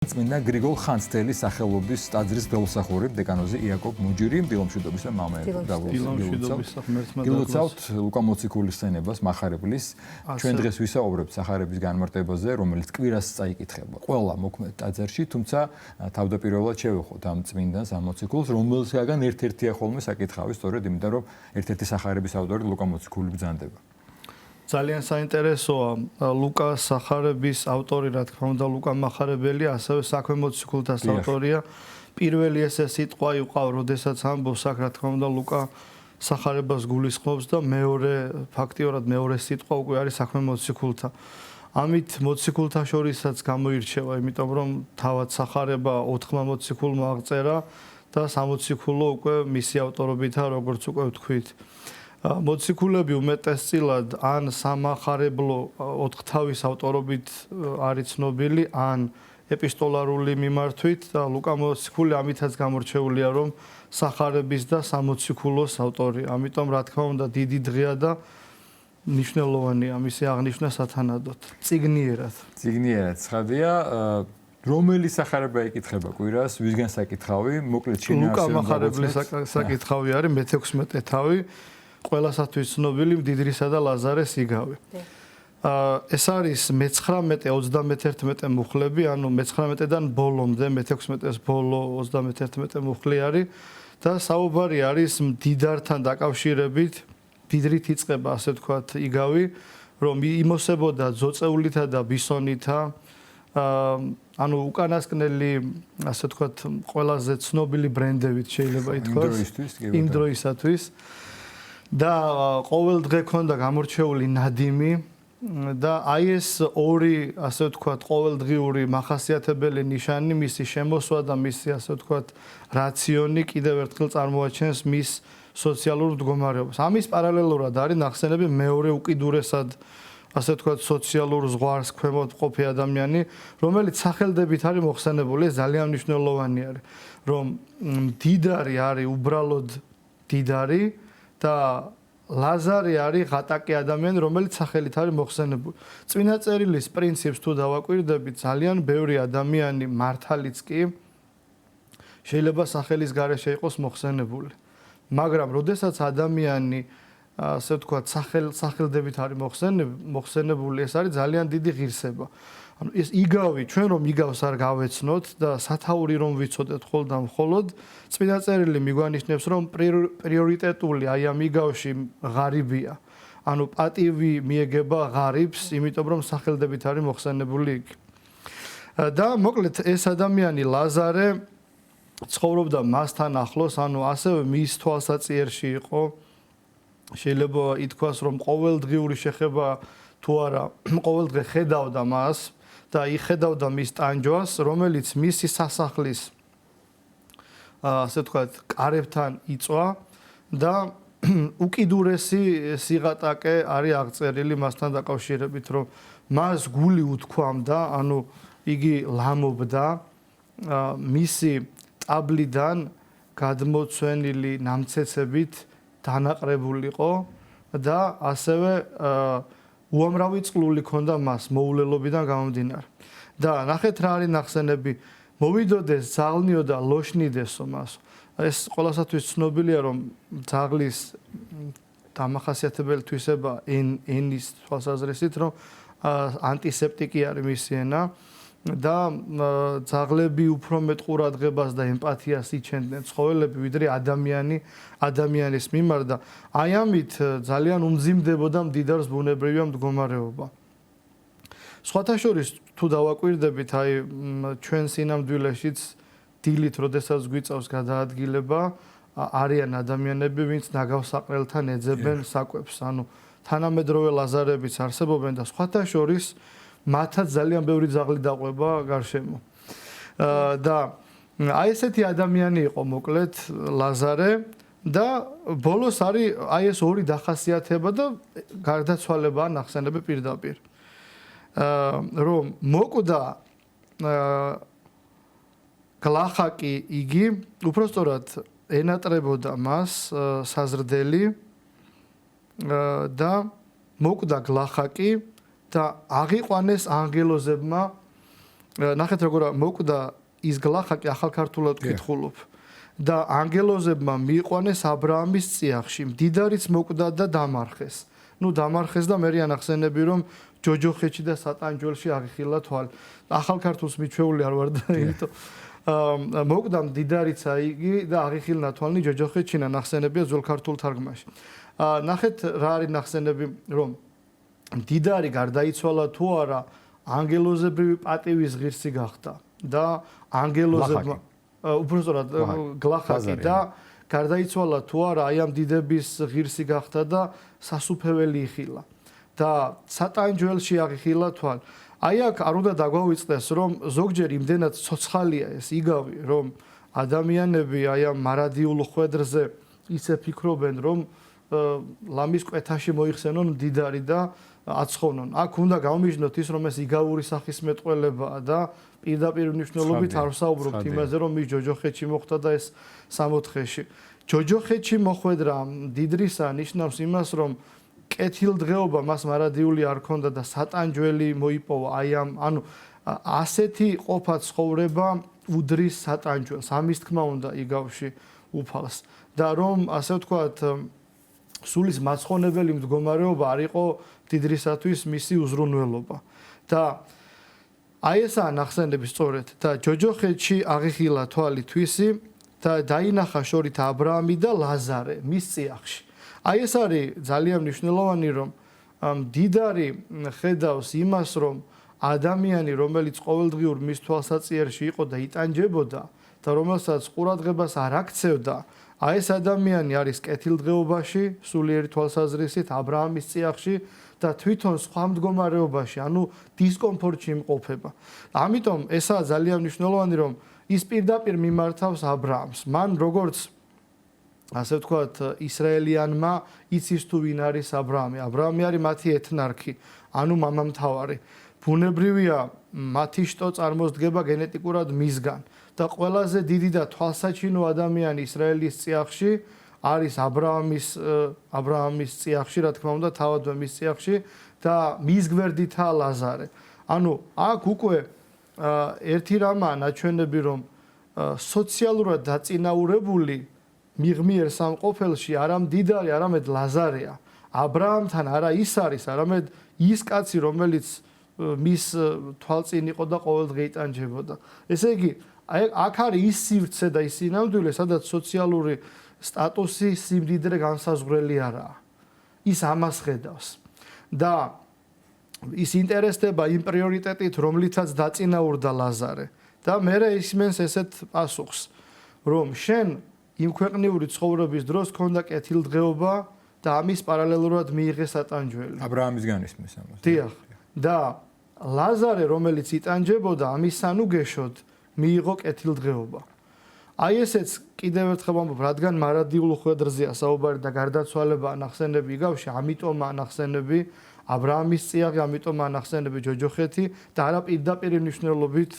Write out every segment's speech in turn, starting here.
წმინდა გრიგოლ ხანძთელის სახელობის ტაძრის ველოსახური დეკანოზი იაკობ მუჯირი დილომშვიდობისა მამაებო გილოცავთ ლუკა მოციქულის სცენებას მახარებლის ჩვენ დღეს ვისაუბრებთ სახარების განმარტებაზე რომელიც კვირას წაიკითხება ყველა მოქმედ ტაძარში თუმცა თავდაპირველად შევეხოთ ამ წმინდანს ამ მოციქულს რომელსგან ერთ-ერთია ხოლმე საკითხავი სწორედ იმიტომ რომ ერთ-ერთი სახარების ავტორი ლუკა მოციქული ბრძანდება ძალიან საინტერესოა ლუკა სახარების ავტორი, რა თქმა უნდა, ლუკა მახარებელი, ასევე საქმე მოციქულთას ავტორია. პირველი ესე სიტყვა იყო, როდესაც ამბობს აქ, რა თქმა უნდა, ლუკა სახარებას გულისხმობს და მეორე, ფაქტიურად მეორე სიტყვა უკვე არის საქმე მოციქულთა. ამით მოციქულთა შორისაც გამოირჩევა, იმიტომ რომ თავად სახარება 4 მოციქულმა აღწერა და სამოციქულო უკვე მისი ავტორობითაა, როგორც უკვე ვთქვით. მოციქულები უმეტესწილად ან სამახარებლო 4 თავის ავტორობით არის ცნობილი, ან ეპისტოლარული მიმართვით და ლუკა მოციქული ამითაც გამორჩეულია, რომ სახარების და სამოციქულოს ავტორია. ამიტომ რა თქმა უნდა დიდი დღეა და მნიშვნელოვანია მისი აღნიშვნა სათანადოდ. წიგნიერად. წიგნიერად ცხადია რომელი სახარება ეკითხება კვირას, ვისგან საკითხავი, მოკლედ შინაარსი ლუკა მახარებლის საკითხავი არის მე-16 თავი. ყველასათვის ცნობილი მდიდრისა და ლაზარეს იგავი. ეს არის მე-19-21 მუხლები, ანუ მე-19-დან ბოლომდე, მე-16-ის ბოლო 21 მუხლი არის და საუბარი არის მდიდართან დაკავშირებით, მდიდრით იწყება, ასე ვთქვათ, იგავი, რომ იმოსებოდა ძოწეულითა და ბისონითა, ანუ უკანასკნელი, ასე ვთქვათ, ყველაზე ცნობილი ბრენდებით შეიძლება ითქვას იმ დროისათვის. და ყოველ დღე ქონდა გამორჩეული ნადიმი და აი ეს ორი ასე ვთქვათ ყოველდღიური მახასიათებელი ნიშანი მისი შემოსვა და მისი ასე ვთქვათ რაციონი კიდევ ერთხელ წარმოაჩენს მის სოციალურ მდგომარეობას. ამის პარალელურად არის ნახსენები მეორე უკიდურესად ასე ვთქვათ სოციალურ ზღვარს ქვემოთ მყოფი ადამიანი, რომელიც სახელდებით არის მოხსენებული, ძალიან მნიშვნელოვანი არის, რომ მდიდარი არის უბრალოდ მდიდარი და ლაზარე არის ღატაკი ადამიანი, რომელიც სახელით არის მოხსენებული. წინა წერილის პრინციპს თუ დავაკვირდებით, ძალიან ბევრი ადამიანი მართალიც კი შეიძლება სახელის გარეშე იყოს მოხსენებული. მაგრამ როდესაც ადამიანი ასე ვთქვათ სახელდებით არის მოხსენებული, ეს არის ძალიან დიდი ღირსება. ანუ ეს იგავი, ჩვენ რომ იგავს არ გავეცნოთ და სათაური რომ ვიცოდეთ მხოლოდ წინა წერილი მიგვანიშნებს, რომ პრიორიტეტული აი ამ იგავში ღარიბია. ანუ პატივი მიეგება ღარიბს, იმიტომ რომ სახელდებით არის მოხსენებული იგი. და მოკლედ ეს ადამიანი ლაზარე ცხოვრობდა მასთან ახლოს, ანუ ასევე მის თვალსაწიერში იყო. შეიძლება ითქვას, რომ ყოველდღიური შეხება თუ არა, ყოველდღე ხედავდა მას და იხედავდა მის ტანჯვას, რომელიც მისი სასახლის ასე ვთქვათ, კარებთან იწვა და უკიდურესი სიღატაკე არის აღწერილი მასთან დაკავშირებით, რომ მას გული უთქვამდა, ანუ იგი ლამობდა მისი ტაბლიდან გადმოცვენილი ნამცეცებით დანაყრებულიყო და ასევე უამრავი წყლული ქონდა მას მოულელობიდან გამომდინარე. და ნახეთ რა არის ნახსენები, მოვიდოდეს ძაღლნიო და ლოშნიდესო მას. ეს ყველასათვის ცნობილია, რომ ძაღლის დამახასიათებელი თვისება ენის თვალსაზრისით, რომ ანტისეპტიკი არის მისი ენა და ძაღლები უფრო მეტ ყურადღებას და ემპათიას იჩენდნენ ცხოველები, ვიდრე ადამიანის მიმართ და აი ამით ძალიან უმძიმდებოდა მდიდარს ბუნებრივია მდგომარეობა. სხვათა შორის თუ დავაკვირდებით, აი ჩვენ სინამდვილეშიც დილით, როდესაც გვიწევს გადაადგილება, არიან ადამიანები, ვინც ნაგავსაყრელთან ეძებენ საკვებს, ანუ თანამედროვე ლაზარებიც არსებობენ და სხვათა შორის მათაც ძალიან ბევრი ძაღლი დაყვება გარშემო. და აი ესეთი ადამიანი იყო მოკლედ ლაზარე და ბოლოს არის აი ეს ორი დახასიათება და გარდაცვალებაა ნახსენები პირდაპირ. რომ მოკვდა გლახაკი იგი, უпростоრად ენატრებოდა მას საზრდელი და მოკვდა გლახაკი და აღიყვანეს ანგელოზებმა ნახეთ როგორ მოკვდა ის გლახაკი ახალ ქართულად ვკითხულობ და ანგელოზებმა მიიყვანეს აბრაამის წიაღში მდიდარიც მოკვდა და დამარხეს დამარხეს და მე ანახსენები რომ ჯოჯოხეთში და სატანჯველში აღიხილა თვალი ახალ ქართულს მიჩვეული არ ვარ და იმიტომ მოკვდა მდიდარიცა იგი და აღიხილნა თვალნი ჯოჯოხეთში ნახსენებია ძველ ქართულ თარგმანში ნახეთ რა არის ნახსენები რომ მდიდარი გარდაიცვალა თუ არა ანგელოზებრივი პატივის ღირსი გახდა და ანგელოზებმა უბრალოდ გლახაკი და გარდაიცვალა თუ არა აი ამ დიდების ღირსი გახდა და სასუფეველი იხილა და სატანჯველში აღიხილა თვალ აი აქ არ უნდა დაგვავიწყდეს რომ ზოგჯერ იმდენად ცოცხალია ეს იგავი რომ ადამიანები აი ამ მარადიულ ხვედრზე ისე ფიქრობენ რომ ლამის კვეთაში მოიხსენონ მდიდარი და აცხოვნონ. აქ უნდა გავმიჯნოთ ის რომ ეს იგავური სახის მეტყველებაა და პირდაპირ მნიშვნელობით არ ვსაუბრობთ იმაზე რომ ის ჯოჯოხეთში მოხდა და ეს 60-ში. ჯოჯოხეთში მოხვედრა დიდრისა ნიშნავს იმას რომ კეთილდღეობა მას მარადიული არ ქონდა და სატანჯველი მოიპოვა აი ამ ანუ ასეთი ყოფა ცხოვრება უდრის სატანჯველს. ამის თქმა უნდა იგავში უფალს და რომ ასე ვთქვათ სულის მაცხონებელი მდგომარეობა არ იყო დიდრისათვის მისი უზრუნველობა და აი ესაა ნახსენები სწორედ და ჯოჯოხეთში აღიხილა თვალი თვისი და დაინახა შორით აბრაამი და ლაზარე მის წიაღში აი ეს არის ძალიან მნიშვნელოვანი რომ მდიდარი ხედავს იმას რომ ადამიანი რომელიც ყოველდღიურ მის თვალსაწიერში იყო და იტანჯებოდა და რომელსაც ყურადღებას არ აქცევდა აი ეს ადამიანი არის კეთილდღეობაში, სულიერი თვალსაზრისით აბრაამის წიაღში და თვითონ სხვა მდგომარეობაში, ანუ დისკომფორტში იმყოფება. ამიტომ ესაა ძალიან მნიშვნელოვანი, რომ ის პირდაპირ მიმართავს აბრაამს. მან როგორც ასე ვთქვათ, ისრაელიანმა იცის თუ ვინ არის აბრაამი. აბრაამი არის მათი ეთნარქი, ანუ მამამთავარი. ბუნებრივია, მათი შტო წარმოსდგება გენეტიკურად მისგან. და ყველაზე დიდი და თვალსაჩინო ადამიანი ისრაელის წიაღში არის აბრაამის წიაღში, რა თქმა უნდა, თავადვე მის წიაღში და მის გვერდითაა ლაზარე. ანუ აქ უკვე ერთი რამაა ნაჩვენები, რომ სოციალურად დაწინაურებული მიღმიერ სამყოფელში არა მდიდარი, არამედ ლაზარეა. აბრაამთან არა ის არის, არამედ ის კაცი, რომელიც მის თვალწინ იყო და ყოველდღე იტანჯებოდა. ესე იგი აქ არის ის სივრცე და ის სინამდვილე, სადაც სოციალური სტატუსი სიმდიდრე განსაზღვრელი არაა. ის ამას ხედავს. და ის ინტერესდება იმ პრიორიტეტით, რომლითაც დაწინაურდა ლაზარე. და მერე ისმენს ესეთ პასუხს, რომ შენ იმ ქვეყნიური ცხოვრების დროს ქონდა კეთილდღეობა და ამის პარალელურად მიიღე სატანჯველი. აბრაამისგან ისმენს ამას. დიახ. და ლაზარე, რომელიც იტანჯებოდა, ამის სანუგეშოდ მიიღო კეთილდღეობა. აი ესეც კიდევ ერთხელ ვამბობ, რადგან მარადიულ ხვედრზეა საუბარი და გარდაცვალება ნახსენები იგავში, ამიტომაა ნახსენები აბრაამის წიაღი, ამიტომაა ნახსენები ჯოჯოხეთი და არა პირდაპირ მნიშვნელობით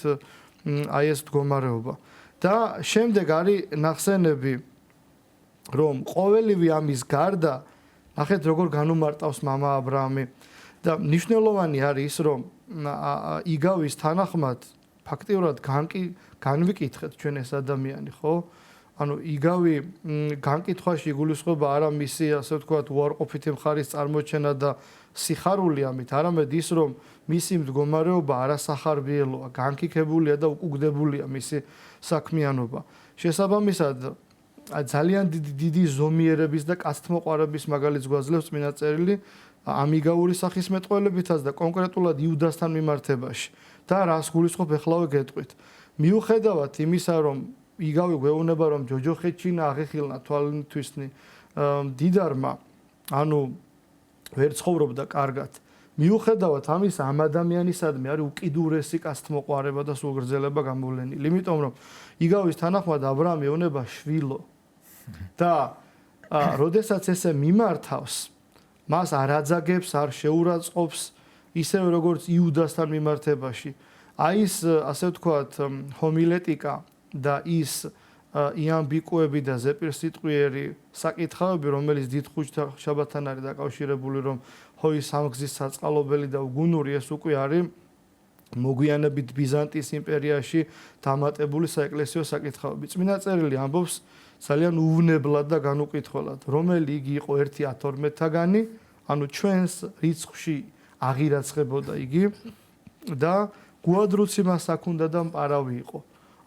აი ეს მდგომარეობა. და შემდეგ არის ნახსენები, რომ ყოველივე ამის გარდა, ნახეთ როგორ განუმარტავს მამა აბრაამი და მნიშვნელოვანი არის ის, რომ იგავის თანახმად ფაქტიურად განვიკითხეთ ჩვენ ეს ადამიანი, ხო? ანუ იგავი განკითხვაში იგულისხმება არა მისი, ასე ვთქვათ, უარყოფითი მხარის წარმოჩენა და სიხარული ამით, არამედ ის, რომ მისი მდგომარეობა არასახარბიელოა, განკიქებულია და უკუგდებულია მისი საქმიანობა. შესაბამისად, ძალიან დიდი ზომიერების და კაცთმოყვარების მაგალითს გვაძლევს წმინდა წერილი ამ იგავური სახის მეტყველებითაც და კონკრეტულად იუდასთან მიმართებაში. და რას გულისხმობ ეხლავე გეტყვით. მიუხედავად იმისა, რომ იგავი გვეუბნება, რომ ჯოჯოხეთში აღეხილნა თვალთვისნი დიდარმა, ანუ ვერ ცხოვრობდა კარგად. მიუხედავად ამისა, ამ ადამიანისადმი არის უკიდურესი კაცთმოყვარება და სულგრძელება გამოვლენილი. იმიტომ რომ იგავის თანახმად აბრაამი ეუბნება შვილო და როდესაც ესე მიმართავს, მას არ აძაგებს, არ შეურაცხყოფს ისევე როგორც იუდასთან მიმართებაში. აი ეს ასე ვთქვათ ჰომილეტიკა და ის იამბიკოები და ზეპირსიტყვიერი საკითხავები, რომელიც დიდ ხუთშაბათთან შაბათთან არის დაკავშირებული, რომ ჰოი სამგზის საწყალობელი და უგუნური ეს უკვე არის მოგვიანებით ბიზანტიის იმპერიაში დამატებული საეკლესიო საკითხავები. წმინდა წერილი ამბობს ძალიან უვნებლად და განუკითხველად, რომელი იგი იყო 1-12-თაგანი, ანუ ჩვენს რიცხვში აღირაცხებოდა იგი და გუადრუცი მას აქ უნდა და მპარავი იყო.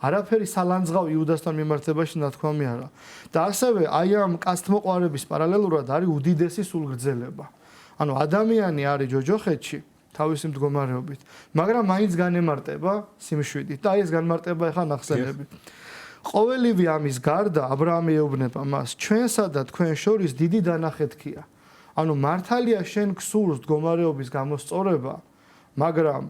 არაფერი სალანძღავ იუდასთან მიმართებაში ნათქვამი არა. და ასევე აი ამ კაცთმოყვარების პარალელურად არის უდიდესი სულგრძელება. ანუ ადამიანი არის ჯოჯოხეთში თავისი მდგომარეობით, მაგრამ მაინც განემარტება სიმშვიდით. და აი ეს განმარტება ახლა ნახსენები. ყოველივე ამის გარდა აბრაამი ეუბნება მას, ჩვენსა და თქვენ შორის დიდი დანახეთქია. ანუ მართალია შენ გსურს მდგომარეობის გამოსწორება, მაგრამ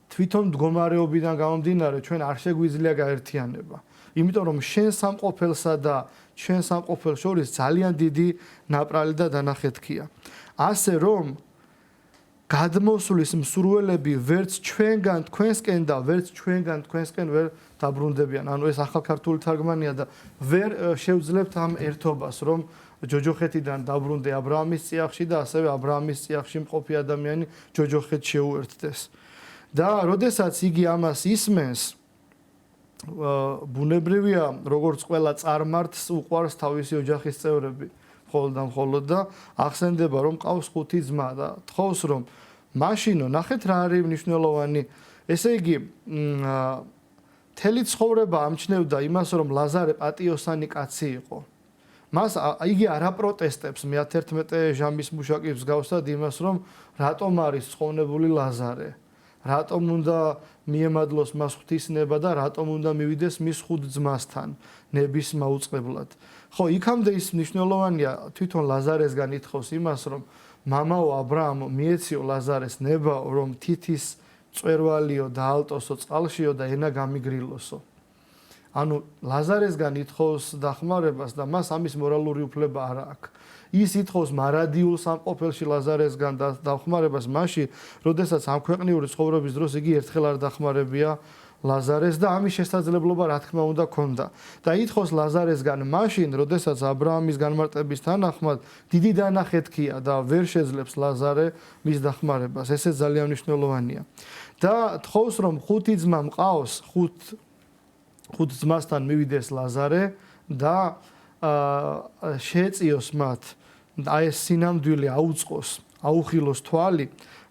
თვითონ მდგომარეობიდან გამომდინარე ჩვენ არ შეგვიძლია გაერთიანება. იმიტომ რომ შენ სამყოფელსა და ჩვენ სამყოფელს შორის ძალიან დიდი ნაპრალი და დანახეთქია. ასე რომ გადმოსulis მსურველები ვერც ჩვენგან თქვენსკენ და ვერც ჩვენგან თქვენსკენ ვერ დაბრუნდებიან. ანუ ეს ახალქართული თარგმანია და ვერ შევძლებთ ამ ერთობას, რომ ჯოჯოხეთიდან დაბრუნდე აბრაამის წიაღში და ასევე აბრაამის წიაღში მყოფი ადამიანი ჯოჯოხეთს შეუერთდეს. და როდესაც იგი ამას ისმენს, ბუნებრივია, როგორც ყველა წარმართს უყვარს თავისი ოჯახის წევრები, მხოლოდ და მხოლოდ და ახსენდება, რომ ყავს 5 ძმა და თხოვს, რომ მაშინო, ნახეთ რა არის მნიშვნელოვანი, ესე იგი, მთელი ცხოვრება ამჩნევდა იმას, რომ ლაზარე პატიოსანი კაცი იყო. მას იგი არ აპროტესტებს მე-11 ჟამის მუშაკის მსგავსად იმას, რომ რატომ არის ცხოვნებული ლაზარე. რატომ უნდა მიემადლოს მას ღვთისნება და რატომ უნდა მივიდეს მის 5 ძმასთან ნების მაუწყებლად. ხო, იქამდე ის მნიშვნელოვანია თვითონ ლაზარესგან ითხოვს იმას, რომ მამაო აბრაამო მიეციო ლაზარეს ნება, რომ თითის წვერვალიო და ალტოსო წყალშიო და ენა გამიგრილოსო. ანუ ლაზარესგან ითხოვს დახმარებას და მას ამის მორალური უფლება არ აქვს. ის ითხოვს მარადიულ სამყოფელში ლაზარესგან დახმარებას მაშინ, როდესაც ამ ქვეყნიური ცხოვრების დროს იგი ერთხელ არ დახმარებია ლაზარეს და ამის შესაძლებლობა რა თქმა უნდა ქონდა. და ითხოვს ლაზარესგან მაშინ, როდესაც აბრაამის განმარტების თანახმად დიდი დანახეთქია და ვერ შეძლებს ლაზარე მის დახმარებას. ესე ძალიან მნიშვნელოვანია. და თხოვს რომ 5 ძმა მყავს, 5 ძმასთან მივიდეს ლაზარე და შეეწიოს მათ აი ეს სინამდვილე აუწყოს, აუხილოს თვალი,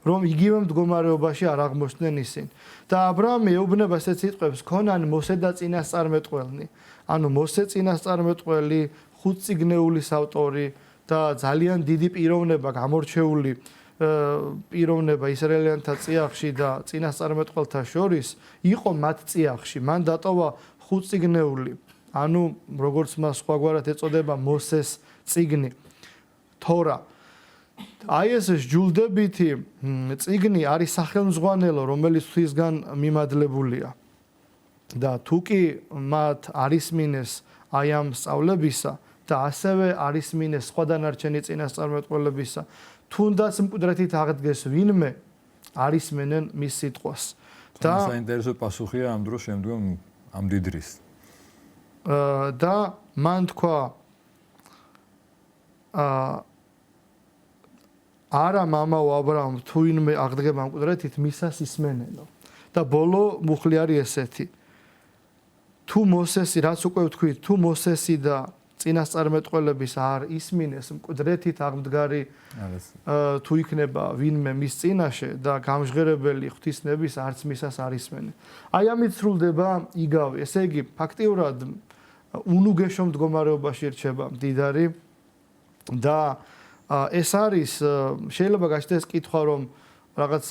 რომ იგივე მდგომარეობაში არ აღმოჩნდნენ ისინი. და აბრაამი ეუბნება ესეთ სიტყვებს, ქონან მოსე და წინასწარმეტყველნი. ანუ მოსე წინასწარმეტყველი, 5 წიგნეულის ავტორი და ძალიან დიდი პიროვნება, გამორჩეული პიროვნება ისრაელიანთა წიაღში და წინასწარმეტყველთა შორის იყო მათ წიაღში. მან დატოვა 5 წიგნეული. ანუ როგორც მას სხვაგვარად ეწოდება მოსეს წიგნი, თორა. აი ეს ჯულდებითი წიგნი არის სახელმძღვანელო, რომელიც ღვთისგან მიმადლებულია. და თუ კი მათ არის მინეს აი ამ სწავლებისა და ასევე არის მინეს სხვა დანარჩენი წინასწარმეტყველებისა, თუნდაც მკვდრეთით აღდგეს ვინმე, არის მენენ მის სიტყვას. და საინტერესო პასუხია ამ დროს შემდგომ ამ დიდრის. და მან თქვა არა მამაო აბრაამ თუ ვინმე აღდგება ამ მკვდრეთით მისას ისმენელო. და ბოლო მუხლი არის ესეთი. თუ მოსესი, რაც უკვე ვთქვით, თუ მოსესი და წინასწარმეტყველების არ ისმინეს მკვდრეთით აღმდგარი თუ იქნება ვინმე მის წინაშე და გამჟღერებელი ღვთისნების არც მისას არ ისმენენ. აი ამით სრულდება იგავი. ესე იგი, ფაქტიურად უნუგეშო მდგომარეობაში რჩება მდიდარი და ეს არის შეიძლება გაჩნდეს კითხვა, რომ რაღაც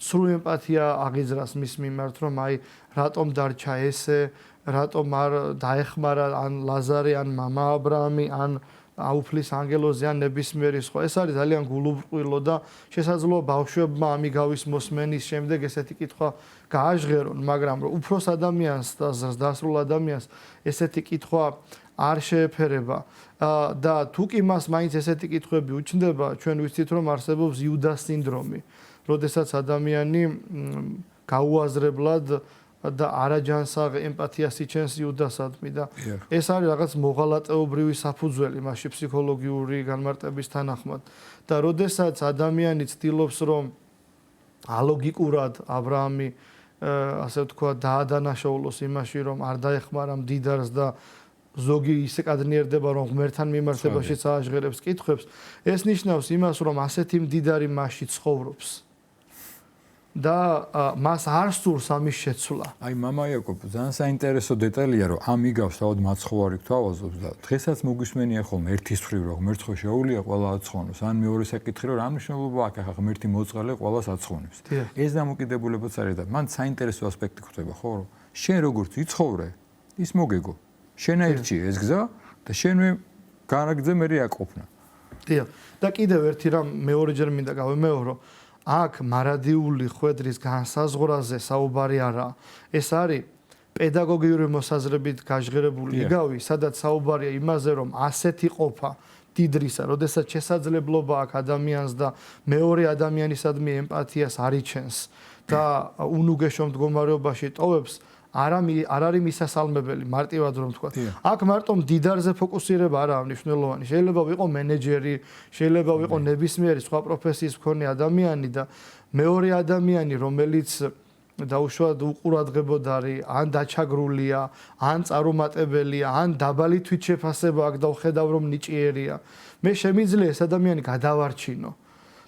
ცრუ ემპათია აღიძრას მის მიმართ, რომ აი რატომ დარჩა ესე, რატომ არ დაეხმარა ან ლაზარე, ან მამა აბრაამი, ან აუფლის ანგელოზი, ან ნებისმიერი სხვა. ეს არის ძალიან გულუბრყვილო და შესაძლოა ბავშვებმა ამიგავის მოსმენის შემდეგ ესეთი კითხვა გააჟღერონ, მაგრამ უფროს ადამიანს და დასრულ ადამიანს ესეთი კითხვა არ შეეფერება და თუ კი მას მაინც ესეთი კითხვები უჩნდება, ჩვენ ვიცით რომ არსებობს იუდას სინდრომი, როდესაც ადამიანი გაუაზრებლად და არაჯანსაღ ემპათიას იჩენს იუდასადმი და ეს არის რაღაც მოღალატეობრივი საფუძველი მასში ფსიქოლოგიური განმარტების თანახმად და როდესაც ადამიანი ცდილობს რომ ალოგიკურად აბრაამი ასე ვთქვათ დაადანაშაულოს იმაში, რომ არ დაეხმარა მდიდარს და ზოგი ისე კადნიერდება, რომ ღმერთთან მიმართებაშიც ააჟღერებს კითხვებს. ეს ნიშნავს იმას, რომ ასეთი მდიდარი მასში ცხოვრობს და მას არ სურს ამის შეცვლა. აი მამა იაკობ, ძალიან საინტერესო დეტალია, რომ ამ იგავს თავად მაცხოვარი გვთავაზობს და დღესაც მოგვისმენია ხოლმე ერთის მხრივ, რომ ღმერთს ხო შეუძლია ყველა აცხონოს. ან მეორე საკითხი, რომ რა მნიშვნელობა აქვს ახლა ღმერთი მოწყალე ყველას აცხონებს. ეს დამოკიდებულებაც არის და მან საინტერესო ასპექტი ხვდება, ხო, რომ შენ როგორც იცხოვრე, ის მოგეგო. შენ აირჩიე ეს გზა და შენვე გარაგძე მე აკოფნა. დიახ. და კიდევ ერთი რამ მეორეჯერ მინდა გავიმეორო, აქ მარადიული ხვედრის განსაზღვრაზე საუბარი არაა. ეს არის პედაგოგიური მოსაზრებით გაჟღერებული იგავი, სადაც საუბარია იმაზე, რომ ასეთი ყოფა დიდრისა, როდესაც შესაძლებლობა აქვს ადამიანს და მეორე ადამიანისადმი ემპათიას არიჩენს და უნუგეშო მდგომარეობაში ტოვებს, არ არის მისასალმებელი, მარტივად რომ ვთქვა. აქ მარტო მდიდარზე ფოკუსირება არაა მნიშვნელოვანი. შეიძლება ვიყო მენეჯერი, შეიძლება ვიყო ნებისმიერი სხვა პროფესიის მქონე ადამიანი და მეორე ადამიანი, რომელიც დაუშვათ უყურადღებოდ არის, ან დაჩაგრულია, ან წარუმატებელია, ან დაბალი თვითშეფასება აქვს და ვხედავ რომ ნიჭიერია. მე შემიძლია ეს ადამიანი გადავარჩინო.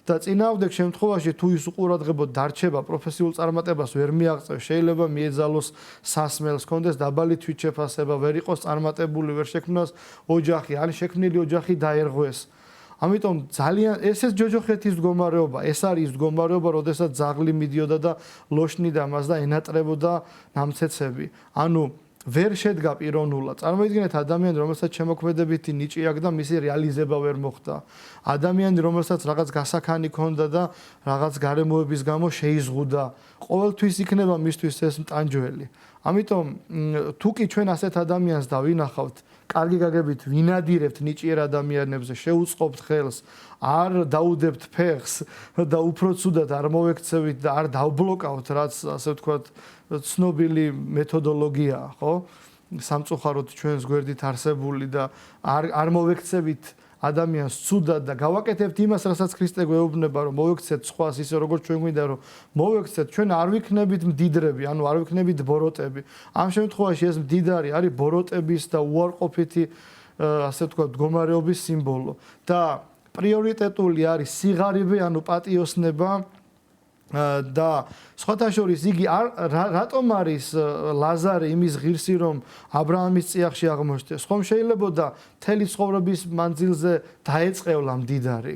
და წინააღმდეგ შემთხვევაში თუ ის უყურადღებოდ დარჩება პროფესიულ წარმატებას ვერ მიაღწევს, შეიძლება მიეძალოს სასმელს, კონდეს დაბალი თვითშეფასება, ვერ იყოს წარმატებული, ვერ შექმნას ოჯახი, ან შექმნილი ოჯახი დაერღვეს. ამიტომ ძალიან ესეც ჯოჯოხეთის მდგომარეობა, ეს არის ის მდგომარეობა, როდესაც ძაღლი მიდიოდა და ლოშნიდა მას და ენატრებოდა ნამცეცები. ანუ ვერ შედგა პიროვნულად. წარმოიდგინეთ ადამიანი, რომელსაც შემოქმედებითი ნიჭი აქვს და მისი რეალიზება ვერ მოხდა. ადამიანი, რომელსაც რაღაც გასაქანი ჰქონდა და რაღაც გარემოების გამო შეიზღუდა. ყოველთვის იქნება მისთვის ეს მტანჯველი. ამიტომ თუ კი ჩვენ ასეთ ადამიანს დავინახავთ, კარგი გაგებით ვინადირებთ ნიჭიერ ადამიანებზე, შეუწყობთ ხელს, არ დაუდებთ ფეხს და უფრო ცუდად არ მოვექცევით და არ დავბლოკავთ, რაც ასე ვთქვათ ცნობილი მეთოდოლოგიაა, ხო? სამწუხაროდ ჩვენს გვერდით არსებული და არ მოვექცევით ადამიანს ცუდად და გავაკეთებთ იმას, რასაც ქრისტე გვეუბნება, რომ მოვექცეთ სხვას ისე როგორც ჩვენ გვინდა, რომ მოვექცეთ, ჩვენ არ ვიქნებით მდიდრები, ანუ არ ვიქნებით ბოროტები. ამ შემთხვევაში ეს მდიდარი არის ბოროტების და უარყოფითი ასე ვთქვათ მდგომარეობის სიმბოლო და პრიორიტეტული არის სიღარიბე, ანუ პატიოსნება და სხვათა შორის იგი რატომ არის ლაზარე იმის ღირსი, რომ აბრაამის წიაღში აღმოჩნდეს? ხომ შეიძლებოდა მთელი ცხოვრების მანძილზე დაეწყევლა მდიდარი.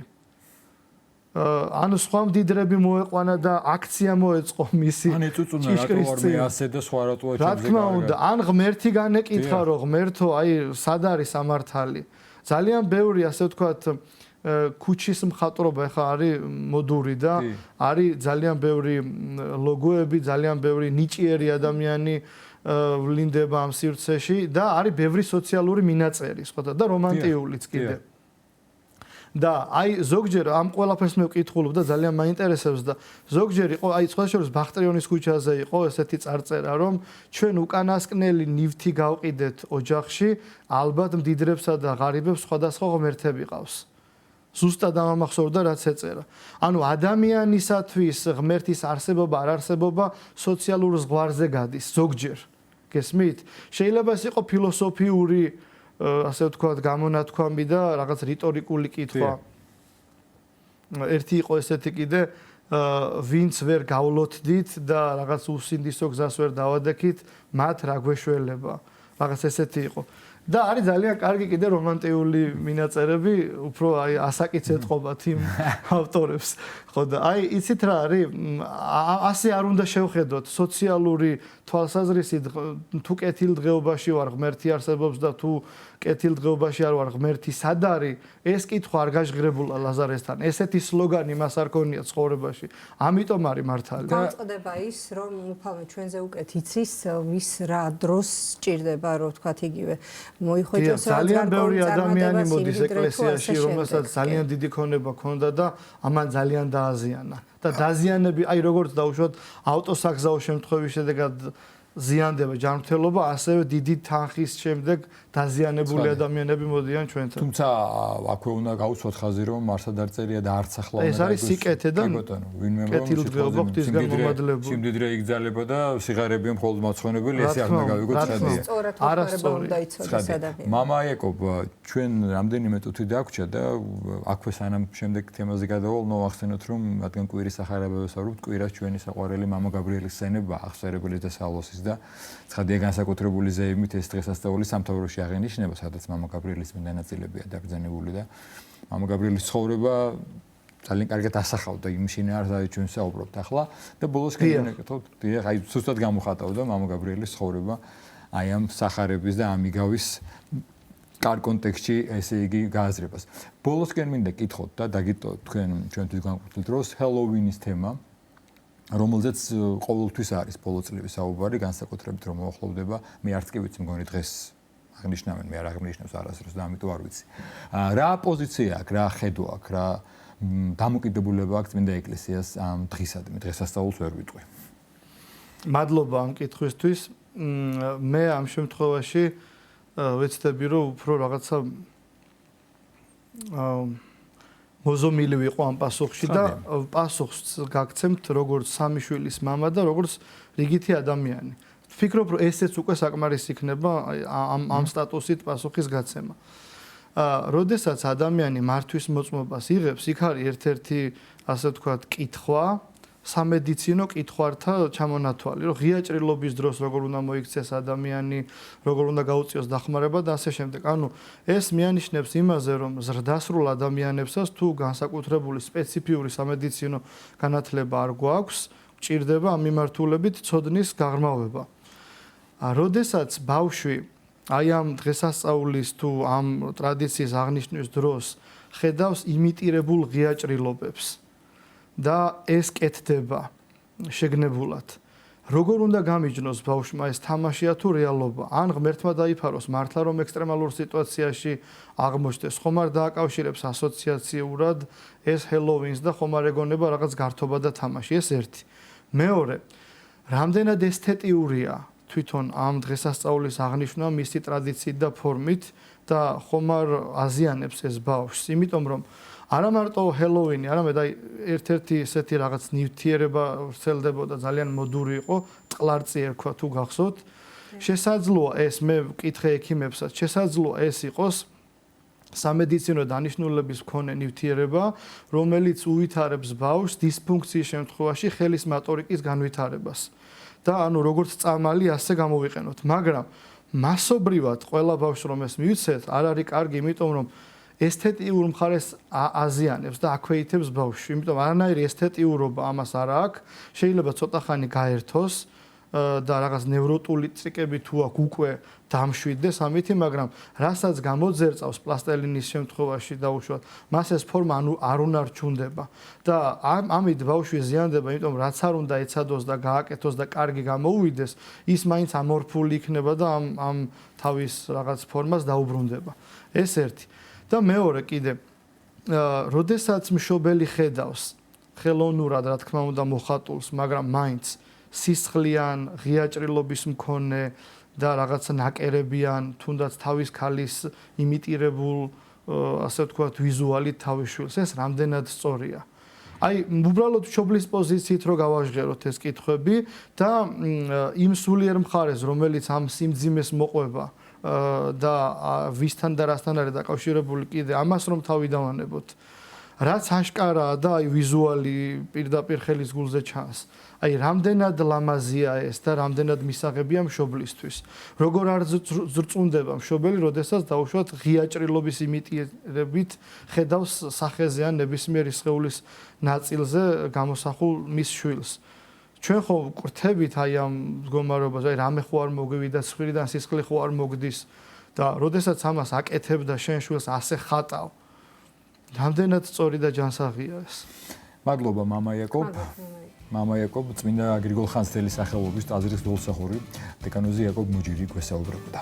ანუ სხვა მდიდრები მოეყვანა და აქცია მოეწყო მისი. ან ეწუწუნა რატო არ მე ასე და სხვა რატო რა თქმა უნდა, ან ღმერთი განეკითხა, რომ ღმერთო, აი სად არის სამართალი? ძალიან ბევრი ასე ვთქვათ ქუჩის მხატვრობა ახლა არის მოდური და არის ძალიან ბევრი ლოგოები, ძალიან ბევრი ნიჭიერი ადამიანი ვლინდება ამ სივრცეში და არის ბევრი სოციალური მინაწერი, სხვა და რომანტიულიც კიდე. და აი ზოგჯერ ამ ყველაფერს მე ვკითხულობ და ძალიან მაინტერესებს და ზოგჯერ იყო აი სხვა შორის ბახტრიონის ქუჩაზე იყო ესეთი წარწერა, რომ ჩვენ უკანასკნელი ნივთი გავყიდეთ ოჯახში, ალბათ მდიდრებსა და ღარიბებს სხვადასხვა ღმერთები ყავს. ზუსტად ამახსოვრდა რაც ეწერა. ანუ ადამიანისათვის ღმერთის არსებობა არ არსებობა სოციალურ ზღვარზე გადის ზოგჯერ. გესმით? შეიძლება ეს იყო ფილოსოფიური ასე ვთქვათ გამონათქვამი და რაღაც რიტორიკული კითხვა. ერთი იყო ესეთი კიდე ვინც ვერ გავლოთდით და რაღაც უსინდისო გზას ვერ დავადექით, მათ რა გვეშველება. რაღაც ესეთი იყო. და არის ძალიან კარგი კიდე რომანტიული მინაწერები, უფრო აი ასაკიც ეთყობათ იმ ავტორებს. ხო და აი იცით რა არის? ასე არ უნდა შევხედოთ სოციალური თვალსაზრისით, თუ კეთილდღეობაში ვარ ღმერთი არსებობს და თუ კეთილდღეობაში არ ვარ ღმერთი სად არის? ეს კითხვა არ გაჟღერებულა ლაზარესთან. ესეთი სლოგანი მას არ ქონია ცხოვრებაში. ამიტომ არის მართალი. გამოწყდება ის, რომ უფალმე ჩვენზე უკეთ იცის, ვის რა დროს სჭირდება, რომ ვთქვათ იგივე მოიხვეჭოს რა ძალიან ბევრი ადამიანი მოდის ეკლესიაში, რომელსაც ძალიან დიდი ქონება ჰქონდა და ამან ძალიან დააზიანა. და დაზიანები, აი როგორც დაუშვათ ავტოსაგზაო შემთხვევის შედეგად ზიანდება ჯანმრთელობა, ასევე დიდი თანხის შემდეგ დაზიანებული ადამიანები მოდიან ჩვენთან. თუმცა აქვე უნდა გავუსვათ ხაზი, რომ არსად არ წერია და არც ახლა ეს არის სიკეთე და კეთილდღეობა ღვთისგან მომადლებული. სიმდიდრე იგზალება და სიღარიბე მხოლოდ მაცხვენებელი, ესე არ უნდა გავიგოთ ცხადია. სწორად ხარება უნდა იცოდეს ადამიანი. მამა იაკობ, ჩვენ რამდენიმე წუთი დაგვრჩა და აქვე სანამ შემდეგ თემაზე გადავალ, ახსენოთ რომ რადგან კვირის სახარებაზე ვსაუბრობთ, კვირას ჩვენი საყვარელი მამა გაბრიელის სცენება აღწერებელი და სალოსის და ცხადია განსაკუთრებული ზეიმით ეს დღესასწაული სამთავროში აღენიშნება, სადაც მამა გაბრიელის წმინდა ნაწილებია დაგრძენებული და მამა გაბრიელის ცხოვრება ძალიან კარგად ასახავდა იმ შინაარსზე ჩვენ საუბრობთ ახლა და ბოლოს განეკეთოთ, აი ზუსტად გამოხატავდა მამა გაბრიელის ცხოვრება აი ამ სახარების და ამიგავის კარ კონტექსტში ესე იგი გააზრებას. ბოლოსკენ მინდა კითხოთ და დაგიტოვოთ თქვენ ჩვენთვის განკუთვნილ დროს ჰელოვინის თემა, რომელზეც ყოველთვის არის ბოლო წლების საუბარი, განსაკუთრებით რომ მოახლოვდება, მე არც კი ვიცი, მგონი დღეს აღნიშნავენ, მე არ აღნიშნავს არასდროს და ამიტომ არ ვიცი. რა პოზიცია აქვს, რა ხედვა აქვს, რა დამოკიდებულება აქვს წმინდა ეკლესიას ამ დღისადმი, დღესასწაულს ვერ ვიტყვი. მადლობა ამ კითხვისთვის. მე ამ შემთხვევაში ვეცდები რომ უფრო რაღაცა მოზომილი ვიყო ამ პასუხში და პასუხს გაგცემთ როგორც სამი შვილის მამა და როგორც რიგითი ადამიანი. ვფიქრობ რომ ესეც უკვე საკმარისი იქნება ამ სტატუსით პასუხის გაცემა. როდესაც ადამიანი მართვის მოწმობას იღებს, იქ არის ერთ-ერთი ასე ვთქვათ კითხვა, სამედიცინო კითხვართა ჩამონათვალი, რომ ღია ჭრილობის დროს როგორ უნდა მოიქცეს ადამიანი, როგორ უნდა გაუწიოს დახმარება და ასე შემდეგ. ანუ ეს მიანიშნებს იმაზე, რომ ზრდასრულ ადამიანებსაც თუ განსაკუთრებული სპეციფიური სამედიცინო განათლება არ გვაქვს, გჭირდება ამ მიმართულებით ცოდნის გაღრმავება. როდესაც ბავშვი აი ამ დღესასწაულის თუ ამ ტრადიციის აღნიშვნის დროს ხედავს იმიტირებულ ღია ჭრილობებს და ეს კეთდება შეგნებულად. როგორ უნდა გამიჯნოს ბავშვმა ეს თამაშია თუ რეალობა? ან ღმერთმა დაიფაროს მართლა რომ ექსტრემალურ სიტუაციაში აღმოჩნდეს, ხომ არ დააკავშირებს ასოციაციურად ეს ჰელოვინს და ხომ არ ეგონება რაღაც გართობა და თამაში, ეს ერთი. მეორე, რამდენად ესთეტიურია თვითონ ამ დღესასწაულის აღნიშვნა მისი ტრადიციით და ფორმით და ხომ არ აზიანებს ეს ბავშვს, იმიტომ რომ არა მარტო ჰელოვინი, არამედ აი ერთ-ერთი ესეთი რაღაც ნივთიერება ვრცელდებოდა ძალიან მოდური იყო, ტყლარწი ერქვა თუ გახსოვთ. შესაძლოა ეს მე ვკითხე ექიმებსაც, შესაძლოა ეს იყოს სამედიცინო დანიშნულების მქონე ნივთიერება, რომელიც უვითარებს ბავშვს დისფუნქციის შემთხვევაში ხელის მატორიკის განვითარებას. და ანუ როგორც წამალი ასე გამოვიყენოთ, მაგრამ მასობრივად ყველა ბავშვს რომ ეს მივიცეთ, არ არის კარგი, იმიტომ რომ ესთეტიურ მხარეს აზიანებს და აქვეითებს ბავშვს, იმიტომ არანაირი ესთეტიურობა ამას არ აქვს, შეიძლება ცოტა ხანი გაერთოს და რაღაც ნევროტული ტრიკები თუ აქვს უკვე დამშვიდდეს ამითი, მაგრამ რასაც გამოძერწავს პლასტელინის შემთხვევაში დაუშვათ, მას ეს ფორმა არ უნარჩუნდება და ამით ბავშვი ზიანდება, იმიტომ რაც არ უნდა ეცადოს და გააკეთოს და კარგი გამოუვიდეს, ის მაინც ამორფული იქნება და ამ თავის რაღაც ფორმას დაუბრუნდება. ეს ერთი. და მეორე კიდე, როდესაც მშობელი ხედავს ხელოვნურად, რა თქმა უნდა, მოხატულს, მაგრამ მაინც სისხლიან, ღია ჭრილობის მქონე და რაღაცა ნაკერებიან, თუნდაც თავის ქალის იმიტირებულ, ასე ვთქვათ, ვიზუალით თავის შვილს, ეს რამდენად სწორია. აი, უბრალოდ მშობლის პოზიციით რო გავაჟღეროთ ეს კითხვები და იმ სულიერ მხარეს, რომელიც ამ სიმძიმეს მოყვება და ვისთან და რასთან არის დაკავშირებული კიდე ამას რომ თავი დავანებოთ. რაც აშკარაა და აი ვიზუალი პირდაპირ ხელის გულზე ჩანს. აი რამდენად ლამაზია ეს და რამდენად მისაღებია მშობლისთვის. როგორ არ ზრწუნდება მშობელი, როდესაც დაუშვათ ღია ჭრილობის იმიტირებით ხედავს სახეზე ან ნებისმიერი სხეულის ნაწილზე გამოსახულ მის შვილს. ჩვენ ხო გვრთებით აი ამ მდგომარეობას, აი რამე ხო არ მოგვივიდა ცხვირიდან სისხლი ხო არ მოგდის და როდესაც ამას აკეთებდა შენ შვილს ასე ხატავ. რამდენად სწორი და ჯანსაღია ეს. მადლობა მამა იაკობ. მამა იაკობ წმინდა გრიგოლ ხანძთელის სახელობის ტაძრის დოლსახური დეკანოზი იაკობ მუჯირი გვესაუბრებოდა.